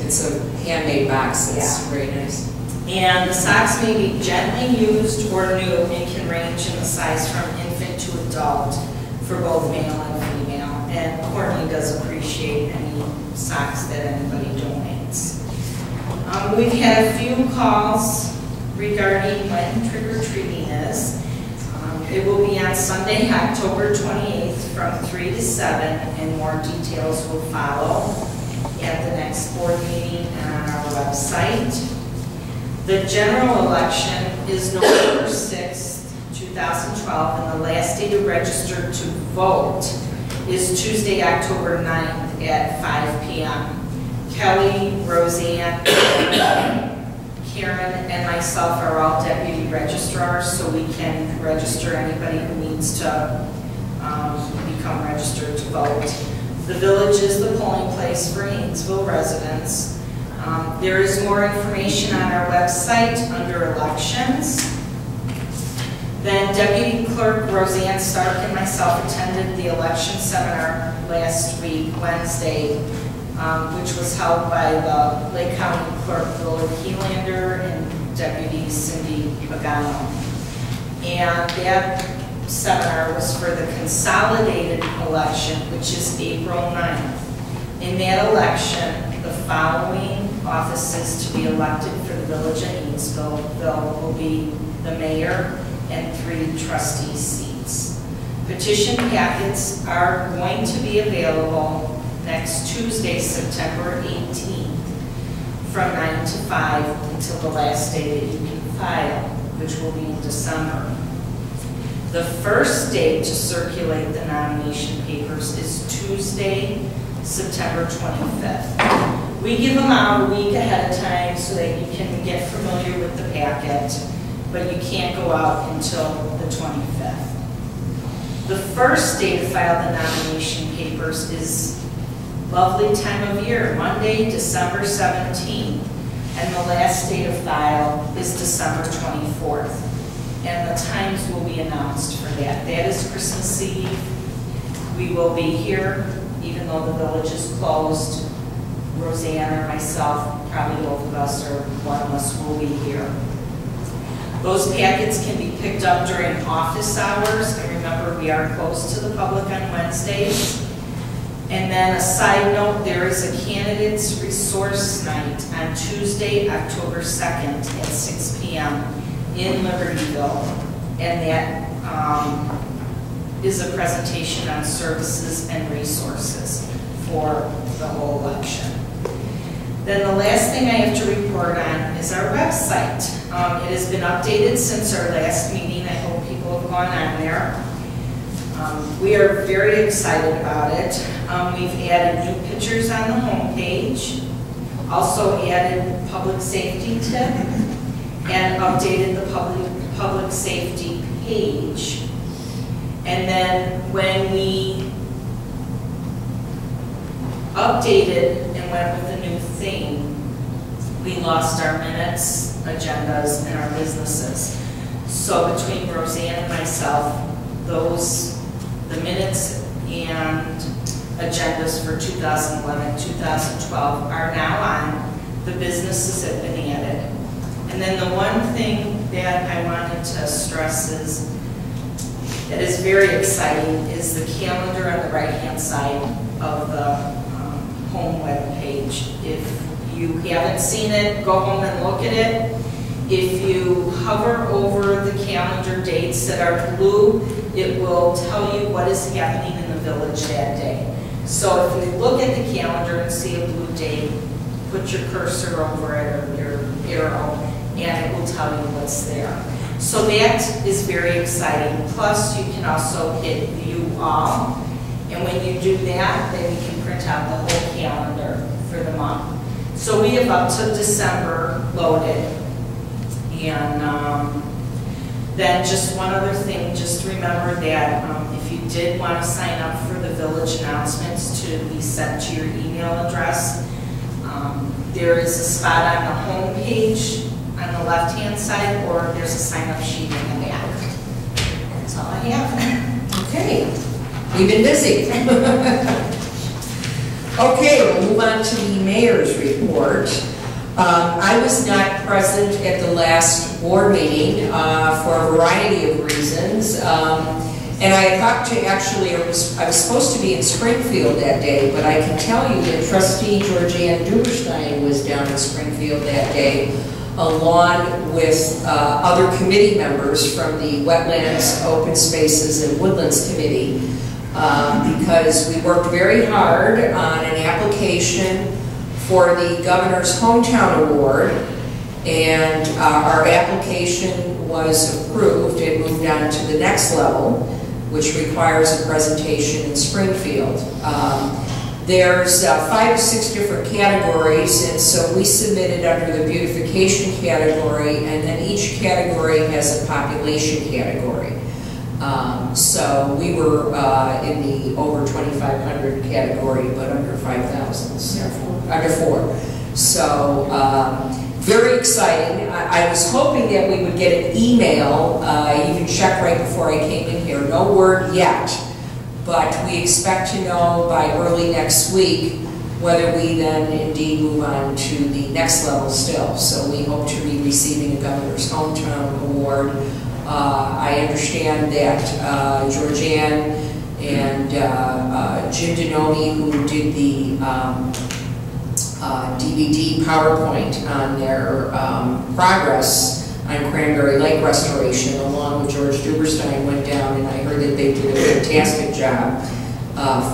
It's a handmade box. It's very nice. And the socks may be gently used or new and can range in the size from infant to adult for both male and female. And Courtney does appreciate any socks that anybody donates. We've had a few calls regarding when trick-or-treating is. It will be on Sunday, October 28th from 3 to 7, and more details will follow at the next board meeting and on our website. The general election is November 6th, 2012, and the last day to register to vote is Tuesday, October 9th at 5 p.m. Kelly, Roseanne, Karen, and myself are all deputy registrars, so we can register anybody who needs to become registered to vote. The village is the polling place for Hainesville residents. There is more information on our website under elections. Then Deputy Clerk Roseanne Stark and myself attended the election seminar last week, Wednesday, which was held by the Lake County Clerk Willard Helander and Deputy Cindy Pagano. And that seminar was for the consolidated election, which is April 9th. In that election, the following offices to be elected for the village of Hainesville will be the mayor and 3 trustee seats. Petition packets are going to be available next Tuesday, September 18th, from 9 to 5 until the last day that you can file, which will be in December. The first day to circulate the nomination papers is Tuesday, September 25th. We give them out a week ahead of time so that you can get familiar with the packet, but you can't go out until the 25th. The first day to file the nomination papers is lovely time of year, Monday, December 17th, and the last day to file is December 24th. And the times will be announced for that. That is Christmas Eve. We will be here, even though the village is closed. Roseanne or myself, probably both of us or one of us will be here. Those packets can be picked up during office hours, and remember we are closed to the public on Wednesdays. And then a side note, there is a candidates resource night on Tuesday, October 2nd at 6 p.m. in Libertyville, and that is a presentation on services and resources for the whole election. Then the last thing I have to report on is our website. It has been updated since our last meeting. I hope people have gone on there. We are very excited about it. We've added new pictures on the homepage, also added public safety tip, and updated the public safety page. And then when we updated and went with a new theme, we lost our minutes, agendas, and our businesses. So between Roseanne and myself, the minutes and agendas for 2011, 2012 are now on. The businesses have been added. And then the one thing that I wanted to stress that is very exciting is the calendar on the right-hand side of the home web page. If you haven't seen it, go home and look at it. If you hover over the calendar dates that are blue, it will tell you what is happening in the village that day. So if you look at the calendar and see a blue date, put your cursor over it or your arrow, and it will tell you what's there. So that is very exciting. Plus, you can also hit View All, and when you do that, then you can print out the whole calendar for the month. So we have up to December loaded. And then just one other thing, just remember that if you did want to sign up for the village announcements to be sent to your email address, there is a spot on the home page on the left-hand side, or there's a sign-up sheet in the back. That's all I have. Okay, we've been busy. Okay, we'll move on to the mayor's report. I was not present at the last board meeting for a variety of reasons. And I had talked to, actually, I was supposed to be in Springfield that day, but I can tell you that Trustee Georgianne Duberstein was down in Springfield that day, along with other committee members from the Wetlands, Open Spaces, and Woodlands Committee, because we worked very hard on an application for the Governor's Hometown Award, and our application was approved and moved on to the next level, which requires a presentation in Springfield. There's 5 to 6 different categories, and so we submitted under the beautification category, and then each category has a population category. So we were in the over 2,500 category, but under 5,000, so under 4. So very exciting. I was hoping that we would get an email, even check right before I came in here. No word yet, but we expect to know by early next week whether we then indeed move on to the next level still. So we hope to be receiving a Governor's Hometown Award. I understand that Georgianne and Jim Denomi, who did the DVD PowerPoint on their progress on Cranberry Lake restoration, along with George Duberstein, went down, and I heard that they did a fantastic job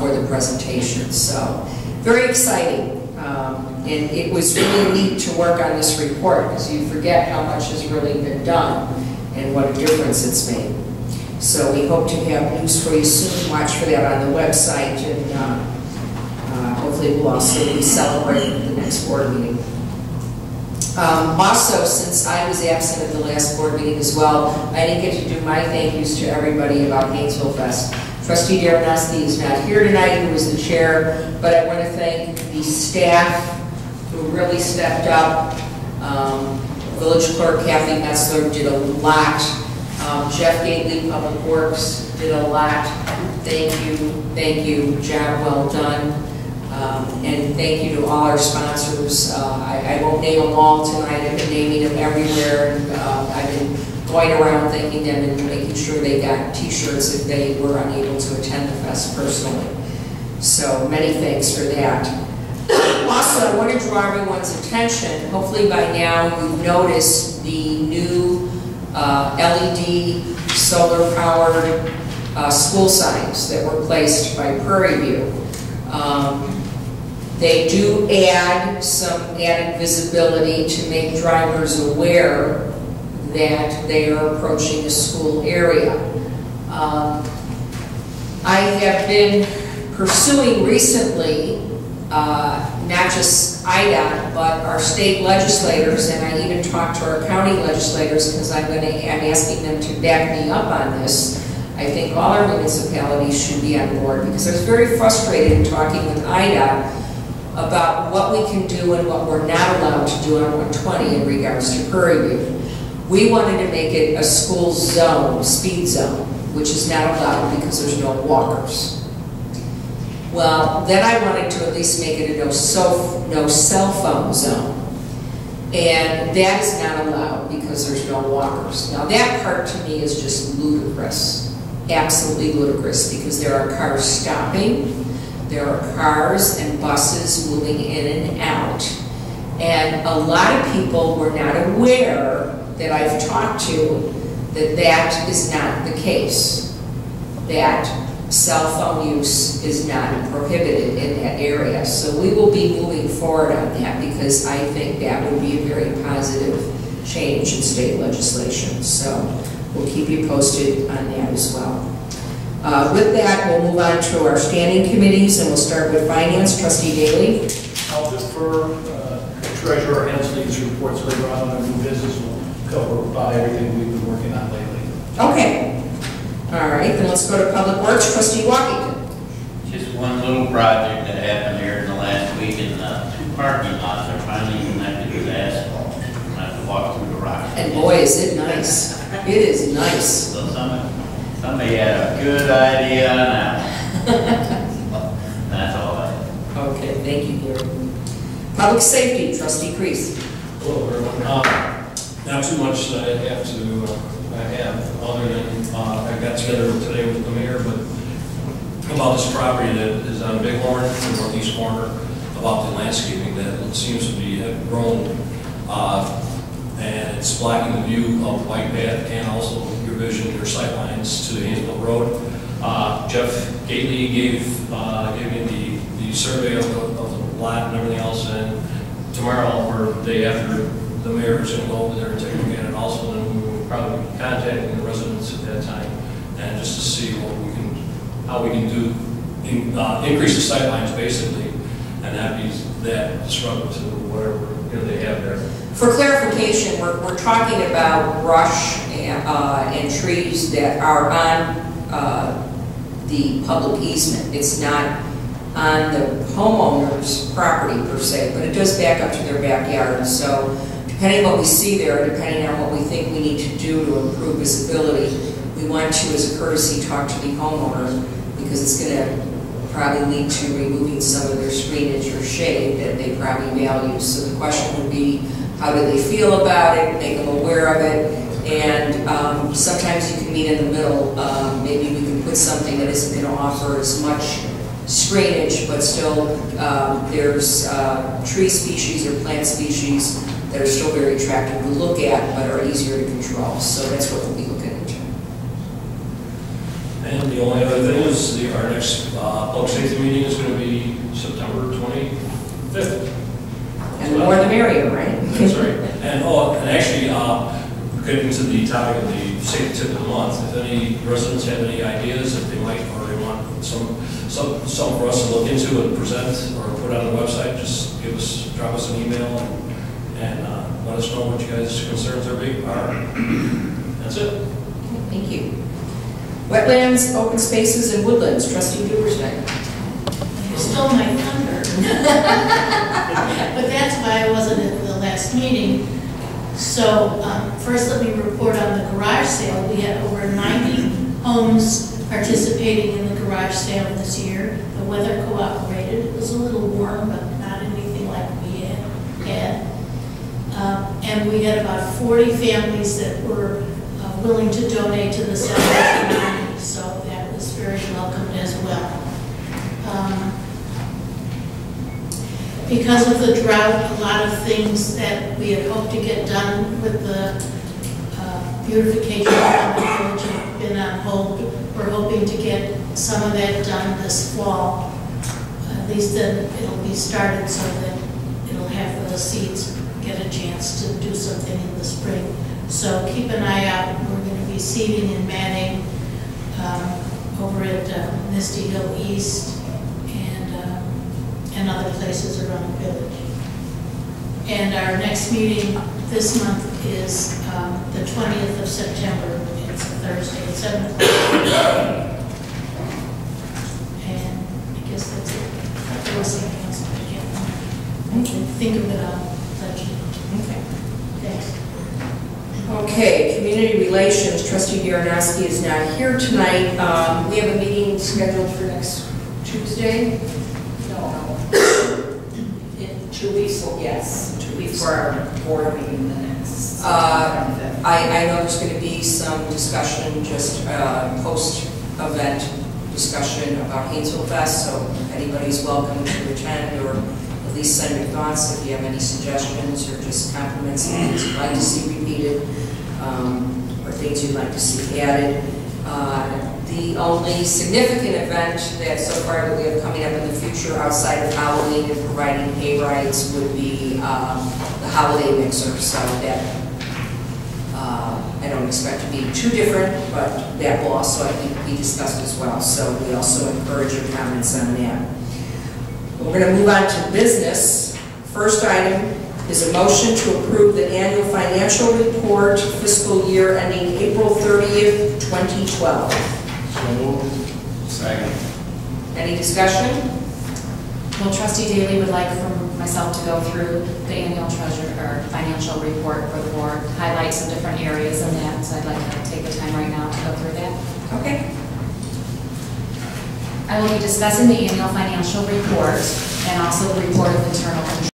for the presentation. So very exciting. And it was really neat to work on this report, because you forget how much has really been done and what a difference it's made. So we hope to have news for you soon. Watch for that on the website, and hopefully we'll also be celebrating at the next board meeting. Also, since I was absent at the last board meeting as well, I didn't get to do my thank yous to everybody about Hainesville Fest. Trustee Darrenowski is not here tonight, who was the chair, but I want to thank the staff who really stepped up. Village Clerk Kathy Metzler did a lot. Jeff Gately, Public Works, did a lot. Thank you, job well done. And thank you to all our sponsors. I won't name them all tonight. I've been naming them everywhere. And, I've been going around thanking them and making sure they got t-shirts if they were unable to attend the fest personally. So many thanks for that. Also, I want to draw everyone's attention. Hopefully by now you've noticed the new LED solar-powered school signs that were placed by Prairie View. They do add some added visibility to make drivers aware that they are approaching the school area. I have been pursuing recently not just IDOT, but our state legislators, and I even talked to our county legislators, because I'm asking them to back me up on this. I think all our municipalities should be on board, because I was very frustrated in talking with IDOT about what we can do and what we're not allowed to do on 120 in regards to Prairie View. We wanted to make it a school zone, speed zone, which is not allowed because there's no walkers. Well, then I wanted to at least make it a no cell phone zone. And that is not allowed because there's no walkers. Now that part to me is just ludicrous, absolutely ludicrous, because there are cars stopping, there are cars and buses moving in and out, and a lot of people were not aware that I've talked to that that is not the case, that cell phone use is not prohibited in that area. So we will be moving forward on that, because I think that would be a very positive change in state legislation. So we'll keep you posted on that as well. With that, we'll move on to our standing committees, and we'll start with Finance. Trustee Daly. I'll defer Treasurer Hensley's reports later on our new business. We'll cover about everything we've been working on lately. Okay. All right, then let's go to Public Works. Trustee Walkington. Just one little project that happened here in the last week, and 2 parking lots are finally connected with asphalt. I have to walk through the rock. And boy, is it nice. It is nice. So somebody had a good idea now. That's all I have. Okay. thank you, Gary. Public safety, trustee Crease. Hello, everyone. Not too much that I have other than I got together today with the mayor, but about this property that is on Bighorn, the northeast corner, about the landscaping that seems to be have grown, and it's blocking the view of White Path and also your vision, your sight lines to the Hainesville Road. Jeff Gately gave me the survey of the lot and everything else, and tomorrow or the day after, the mayor is going to go over there and take a look at it also, and we will probably be contacting the residents at that time, and just to see how we can do increase the sight lines basically, and not be that disruptive to whatever they have there. For clarification, we're talking about brush and trees that are on the public easement. It's not on the homeowner's property per se, but it does back up to their backyard. So depending on what we see there, depending on what we think we need to do to improve visibility, we want to, as a courtesy, talk to the homeowner, because it's going to probably lead to removing some of their screenage or shade that they probably value. So the question would be, how do they feel about it, make them aware of it, and sometimes you can meet in the middle. Maybe we can put something that isn't going to offer as much screenage, but still there's tree species or plant species that are still very attractive to look at, but are easier to control. So that's what we'll be looking into. And the only other thing is our next public safety meeting is going to be September 25th. And the more the merrier, right? That's right. And actually, getting to the topic of the safety tip of the month, if any residents have any ideas that they might, or they want some for us to look into and present or put on the website, just drop us an email and let us know what you guys' concerns are. That's it. Thank you. Wetlands, open spaces, and woodlands. Trustee Dubersbeck. You stole my thunder. But that's why I wasn't at the last meeting. So first let me report on the garage sale. We had over 90 homes participating in the garage sale this year. The weather cooperated. It was a little warm, but not anything like we had. And we had about 40 families that were willing to donate to the sale. So that was very welcomed as well. Because of the drought, a lot of things that we had hoped to get done with the beautification of the village have been on hold. We're hoping to get some of that done this fall. At least then it'll be started so that it'll have the seeds get a chance to do something in the spring. So keep an eye out. We're going to be seeding and matting over at Misty Hill East and other places around the village. And our next meeting this month is the 20th of September. It's a Thursday at 7 o'clock. And I guess that's it. If there was something else, but I can't think of it. I'll let you know. Okay. Thanks. Okay, community relations. Trustee Garenowski is not here tonight. We have a meeting scheduled for next Tuesday. No. In 2 weeks, yes. 2 weeks for our board meeting the next. I know there's going to be some discussion, just post-event discussion about Hainesville Fest, so anybody's welcome to attend or at least send your thoughts if you have any suggestions or just compliments and things you'd like to see repeated or things you'd like to see added. The only significant event that so far that we have coming up in the future outside of Halloween and providing hay rides would be the holiday mixer. So that I don't expect to be too different, but that will also, I think, be discussed as well. So we also encourage your comments on that. We're going to move on to business. First item is a motion to approve the annual financial report fiscal year ending April 30th, 2012. So moved. Second. Any discussion? Well, Trustee Daly would like for myself to go through the annual treasure or financial report for the board, highlight some different areas in that, so I'd like to take the time right now to go through that. Okay. I will be discussing the annual financial report and also the report of internal control.